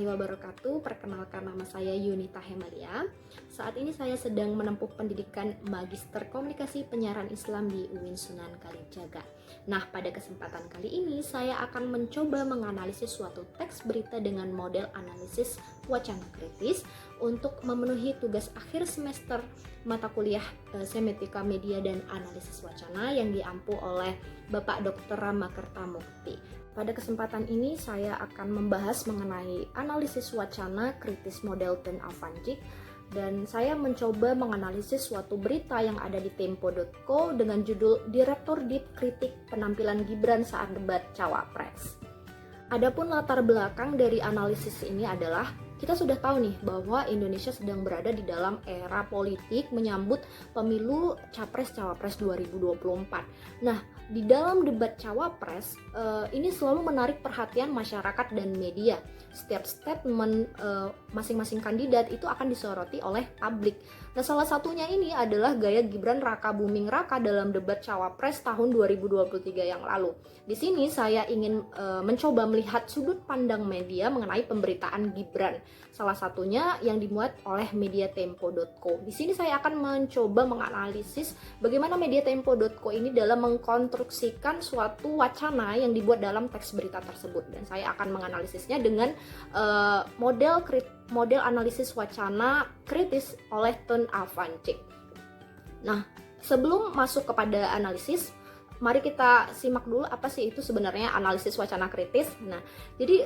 warahmatullahi wabarakatuh. Perkenalkan, nama saya Yunita Hemalia. Saat ini saya sedang menempuh pendidikan Magister Komunikasi Penyiaran Islam di UIN Sunan Kalijaga. Nah, pada kesempatan kali ini saya akan mencoba menganalisis suatu teks berita dengan model analisis wacana kritis untuk memenuhi tugas akhir semester mata kuliah Semiotika Media dan Analisis Wacana yang diampu oleh Bapak Dr. Rama Kertamukti. Pada kesempatan ini saya akan membahas mengenai analisis wacana kritis model Thun Avanchik, dan saya mencoba menganalisis suatu berita yang ada di tempo.co dengan judul Direktur DIP kritik penampilan Gibran saat debat Cawapres. Adapun latar belakang dari analisis ini adalah kita sudah tahu nih bahwa Indonesia sedang berada di dalam era politik menyambut pemilu Capres-Cawapres 2024. Nah, di dalam debat Cawapres ini selalu menarik perhatian masyarakat dan media. Setiap statement masing-masing kandidat itu akan disoroti oleh publik. Nah, salah satunya ini adalah gaya Gibran Raka Buming Raka dalam debat Cawapres tahun 2023 yang lalu. Di sini saya ingin mencoba melihat sudut pandang media mengenai pemberitaan Gibran. Salah satunya yang dimuat oleh media tempo.co. Di sini saya akan mencoba menganalisis bagaimana media tempo.co ini dalam mengkonstruksikan suatu wacana yang dibuat dalam teks berita tersebut, dan saya akan menganalisisnya dengan model analisis wacana kritis oleh Thun Avanchik. Nah, sebelum masuk kepada analisis, mari kita simak dulu apa sih itu sebenarnya analisis wacana kritis. Nah, jadi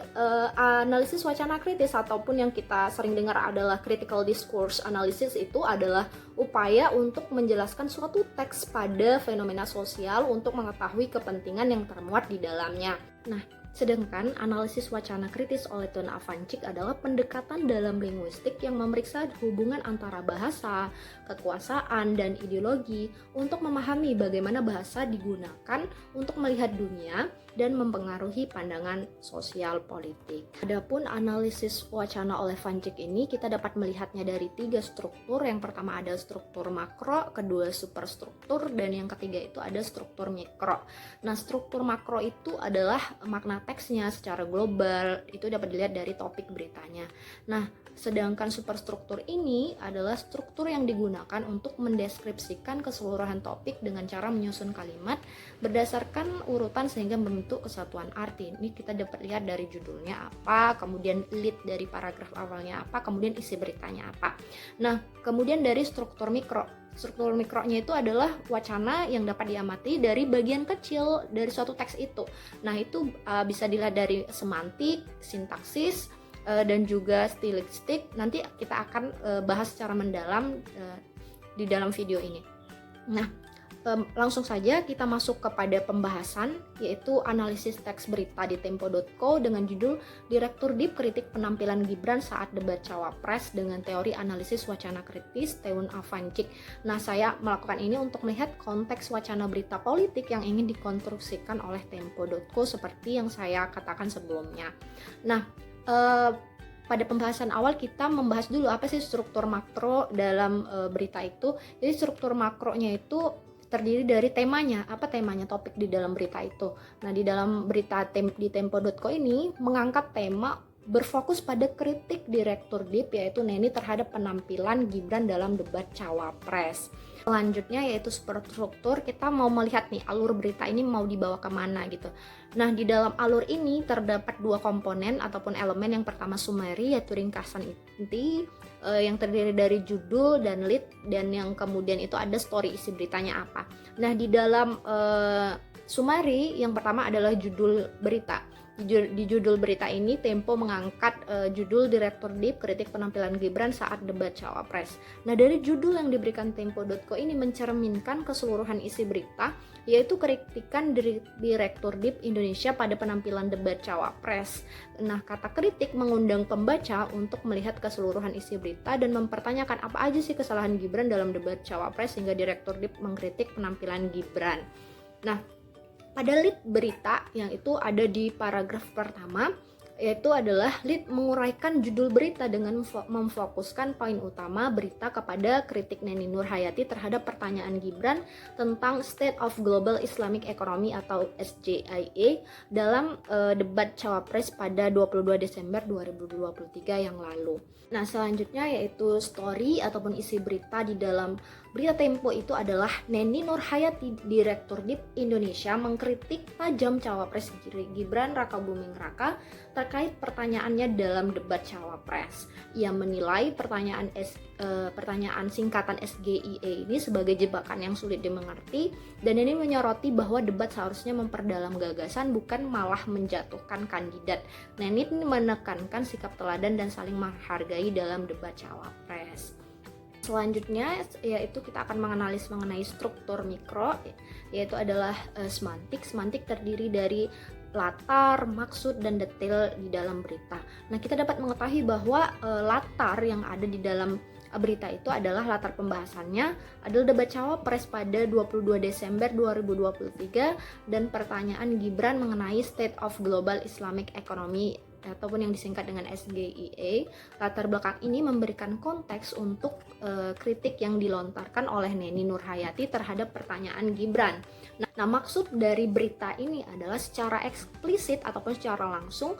analisis wacana kritis ataupun yang kita sering dengar adalah critical discourse analysis itu adalah upaya untuk menjelaskan suatu teks pada fenomena sosial untuk mengetahui kepentingan yang termuat di dalamnya. Nah, sedangkan analisis wacana kritis oleh Thun Avanchik adalah pendekatan dalam linguistik yang memeriksa hubungan antara bahasa, kekuasaan, dan ideologi untuk memahami bagaimana bahasa digunakan untuk melihat dunia dan mempengaruhi pandangan sosial politik. Adapun analisis wacana oleh Avanchik ini kita dapat melihatnya dari 3 struktur. Yang pertama ada struktur makro, kedua superstruktur, dan yang ketiga itu ada struktur mikro. Nah, struktur makro itu adalah makna teksnya secara global, itu dapat dilihat dari topik beritanya. Nah, sedangkan superstruktur ini adalah struktur yang digunakan untuk mendeskripsikan keseluruhan topik dengan cara menyusun kalimat berdasarkan urutan sehingga membentuk kesatuan arti. Ini kita dapat lihat dari judulnya apa, kemudian lead dari paragraf awalnya apa, kemudian isi beritanya apa. Nah, kemudian dari struktur mikro. Struktur mikronya itu adalah wacana yang dapat diamati dari bagian kecil dari suatu teks itu. Nah, itu bisa dilihat dari semantik, sintaksis, dan juga stilistik. Nanti kita akan bahas secara mendalam di dalam video ini. Nah, langsung saja kita masuk kepada pembahasan, yaitu analisis teks berita di tempo.co dengan judul Direktur DIP kritik penampilan Gibran saat debat Cawapres dengan teori analisis wacana kritis Thun Avanchik. Nah, saya melakukan ini untuk melihat konteks wacana berita politik yang ingin dikonstruksikan oleh tempo.co seperti yang saya katakan sebelumnya. Nah, pada pembahasan awal kita membahas dulu apa sih struktur makro dalam berita itu. Jadi struktur makronya itu terdiri dari temanya. Apa temanya, topik di dalam berita itu. Nah, di dalam berita di tempo.co ini mengangkat tema berfokus pada kritik Direktur DIP yaitu Neni terhadap penampilan Gibran dalam debat Cawapres. Selanjutnya yaitu superstruktur, kita mau melihat nih alur berita ini mau dibawa kemana gitu. Nah, di dalam alur ini terdapat 2 komponen ataupun elemen. Yang pertama summary yaitu ringkasan inti yang terdiri dari judul dan lead, dan yang kemudian itu ada story isi beritanya apa. Nah, di dalam summary yang pertama adalah judul berita. Di judul berita ini Tempo mengangkat judul Direktur DIP kritik penampilan Gibran saat debat Cawapres. Nah, dari judul yang diberikan tempo.co ini mencerminkan keseluruhan isi berita, yaitu kritikan Direktur DIP Indonesia pada penampilan debat Cawapres. Nah, kata kritik mengundang pembaca untuk melihat keseluruhan isi berita dan mempertanyakan apa aja sih kesalahan Gibran dalam debat Cawapres sehingga Direktur DIP mengkritik penampilan Gibran. Nah, pada lead berita yang itu ada di paragraf pertama, yaitu adalah lead menguraikan judul berita dengan memfokuskan poin utama berita kepada kritik Neni Nurhayati terhadap pertanyaan Gibran tentang State of Global Islamic Economy atau SJIE dalam debat Cawapres pada 22 Desember 2023 yang lalu. Nah, selanjutnya yaitu story ataupun isi berita di dalam berita Tempo itu adalah Neni Nurhayati, Direktur DIP Indonesia, mengkritik tajam Cawapres Gibran Rakabuming Raka terkait pertanyaannya dalam debat Cawapres. Ia menilai pertanyaan singkatan SGIE ini sebagai jebakan yang sulit dimengerti, dan ini menyoroti bahwa debat seharusnya memperdalam gagasan bukan malah menjatuhkan kandidat. Neni menekankan sikap teladan dan saling menghargai dalam debat Cawapres. Selanjutnya yaitu kita akan menganalisis mengenai struktur mikro, yaitu adalah semantik. Semantik terdiri dari latar, maksud, dan detail di dalam berita. Nah, kita dapat mengetahui bahwa latar yang ada di dalam berita itu adalah latar pembahasannya adalah debat Cawapres pada 22 Desember 2023 dan pertanyaan Gibran mengenai State of Global Islamic Economy ataupun yang disingkat dengan SGIE. Latar belakang ini memberikan konteks untuk kritik yang dilontarkan oleh Neni Nurhayati terhadap pertanyaan Gibran. Nah, maksud dari berita ini adalah secara eksplisit ataupun secara langsung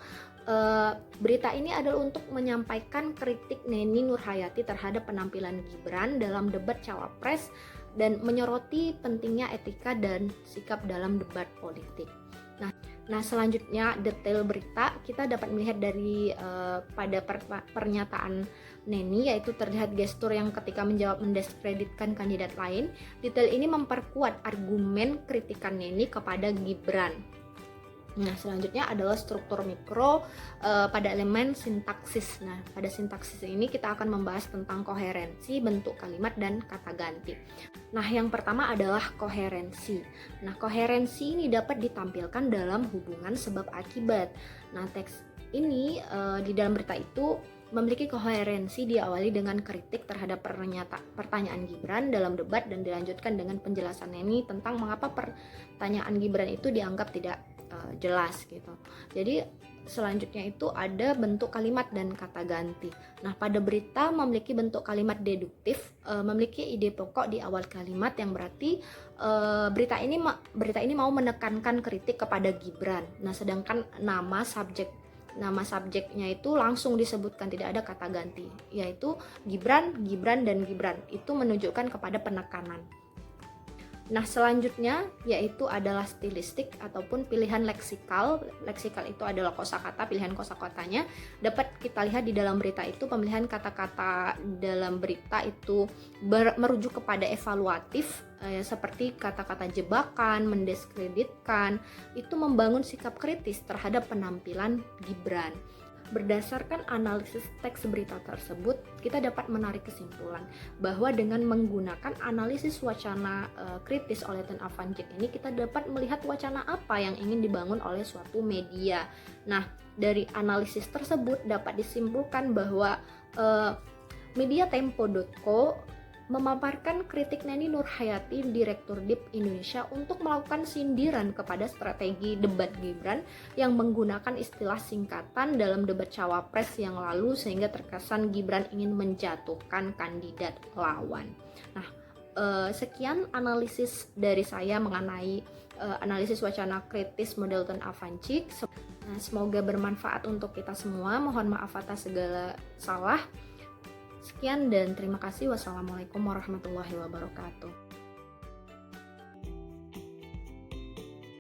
berita ini adalah untuk menyampaikan kritik Neni Nurhayati terhadap penampilan Gibran dalam debat Cawapres dan menyoroti pentingnya etika dan sikap dalam debat politik. Nah, selanjutnya detail berita kita dapat melihat dari pada pernyataan Neni, yaitu terlihat gestur yang ketika menjawab mendiskreditkan kandidat lain. Detail ini memperkuat argumen kritikan Neni kepada Gibran. Nah, selanjutnya adalah struktur mikro pada elemen sintaksis. Nah, pada sintaksis ini kita akan membahas tentang koherensi, bentuk kalimat, dan kata ganti. Nah, yang pertama adalah koherensi. Nah, koherensi ini dapat ditampilkan dalam hubungan sebab akibat. Nah, teks ini di dalam berita itu memiliki koherensi, diawali dengan kritik terhadap pertanyaan Gibran dalam debat dan dilanjutkan dengan penjelasan Neni tentang mengapa pertanyaan Gibran itu dianggap tidak jelas gitu. Jadi selanjutnya itu ada bentuk kalimat dan kata ganti. Nah, pada berita memiliki bentuk kalimat deduktif, memiliki ide pokok di awal kalimat yang berarti berita ini mau menekankan kritik kepada Gibran. Nah, sedangkan nama subjeknya itu langsung disebutkan, tidak ada kata ganti, yaitu Gibran, dan Gibran. Itu menunjukkan kepada penekanan. Nah, selanjutnya yaitu adalah stilistik ataupun pilihan leksikal. Leksikal itu adalah kosakata, pilihan kosakatanya. Dapat kita lihat di dalam berita itu pemilihan kata-kata dalam berita itu merujuk kepada evaluatif, seperti kata-kata jebakan, mendiskreditkan, itu membangun sikap kritis terhadap penampilan Gibran. Berdasarkan analisis teks berita tersebut, kita dapat menarik kesimpulan bahwa dengan menggunakan analisis wacana kritis oleh Ten Avancik ini, kita dapat melihat wacana apa yang ingin dibangun oleh suatu media. Nah, dari analisis tersebut dapat disimpulkan bahwa media Tempo.co memaparkan kritik Neni Nurhayati, Direktur DIP Indonesia, untuk melakukan sindiran kepada strategi debat Gibran yang menggunakan istilah singkatan dalam debat Cawapres yang lalu sehingga terkesan Gibran ingin menjatuhkan kandidat lawan. Nah, sekian analisis dari saya mengenai analisis wacana kritis model Ten Avancik. Semoga bermanfaat untuk kita semua. Mohon maaf atas segala salah. Sekian dan terima kasih. Wassalamualaikum warahmatullahi wabarakatuh.